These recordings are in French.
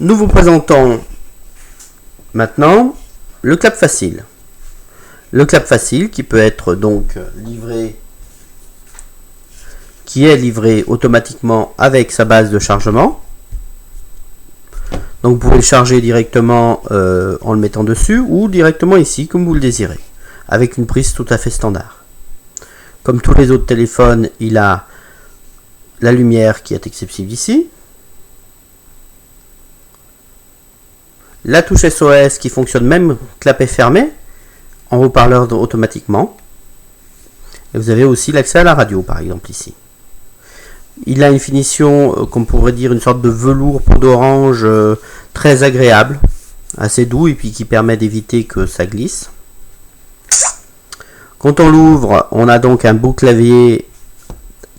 Nous vous présentons maintenant le clap facile. Le clap facile qui peut être donc livré, qui est livré automatiquement avec sa base de chargement. Donc vous pouvez le charger directement en le mettant dessus ou directement ici comme vous le désirez, avec une prise tout à fait standard. Comme tous les autres téléphones, il a la lumière qui est accessible ici, la touche SOS qui fonctionne même clapet fermé en haut-parleur automatiquement, et vous avez aussi l'accès à la radio par exemple ici. Il a une finition, qu'on pourrait dire une sorte de velours peau d'orange très agréable, assez doux et puis qui permet d'éviter que ça glisse. Quand on l'ouvre, on a donc un beau clavier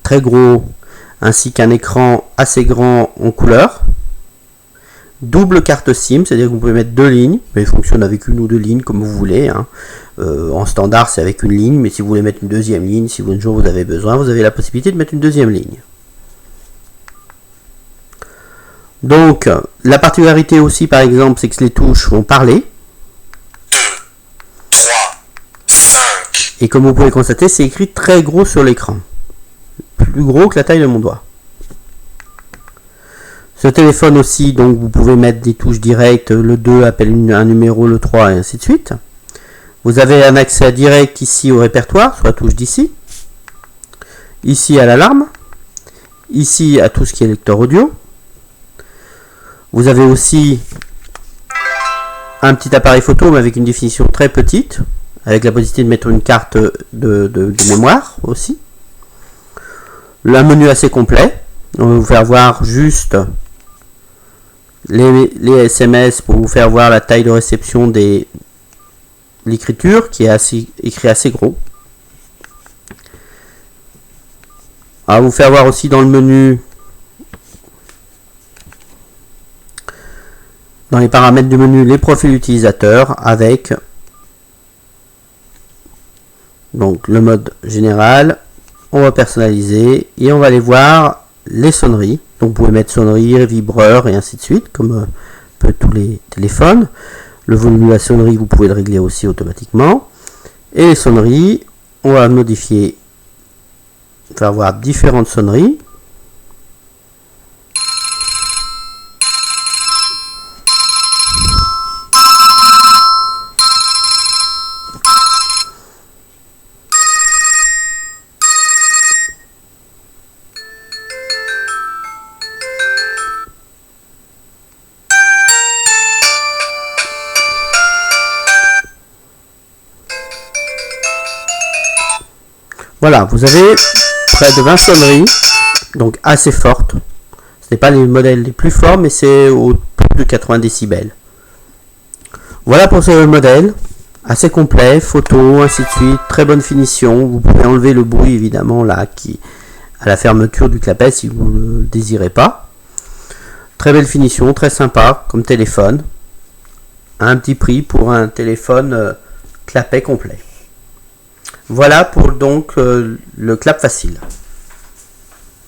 très gros ainsi qu'un écran assez grand en couleur. Double carte SIM, c'est-à-dire que vous pouvez mettre deux lignes, mais il fonctionne avec une ou deux lignes comme vous voulez. En standard, c'est avec une ligne, mais si vous voulez mettre une deuxième ligne, si un jour vous avez besoin, vous avez la possibilité de mettre une deuxième ligne. Donc, la particularité aussi, par exemple, c'est que les touches vont parler. 2, 3, 5. Et comme vous pouvez constater, c'est écrit très gros sur l'écran. Plus gros que la taille de mon doigt. Ce téléphone aussi, donc vous pouvez mettre des touches directes, le 2 appelle un numéro, le 3 et ainsi de suite. Vous avez un accès direct ici au répertoire, sur la touche d'ici. Ici à l'alarme. Ici à tout ce qui est lecteur audio. Vous avez aussi un petit appareil photo mais avec une définition très petite, avec la possibilité de mettre une carte de mémoire aussi. Un menu assez complet. On va vous faire voir juste les SMS pour vous faire voir la taille de réception de l'écriture qui est écrit assez gros. On va vous faire voir aussi dans le menu, dans les paramètres du menu, les profils utilisateurs avec donc le mode général. On va personnaliser et on va aller voir les sonneries. Donc vous pouvez mettre sonnerie, vibreur et ainsi de suite, comme tous les téléphones. Le volume de la sonnerie, vous pouvez le régler aussi automatiquement. Et les sonneries, on va modifier, faire voir différentes sonneries. Voilà, vous avez près de 20 sonneries, donc assez fortes. Ce n'est pas les modèles les plus forts, mais c'est au plus de 80 décibels. Voilà pour ce modèle, assez complet, photo, ainsi de suite, très bonne finition. Vous pouvez enlever le bruit évidemment là, qui à la fermeture du clapet si vous ne le désirez pas. Très belle finition, très sympa comme téléphone. Un petit prix pour un téléphone clapet complet. Voilà pour donc le clap facile.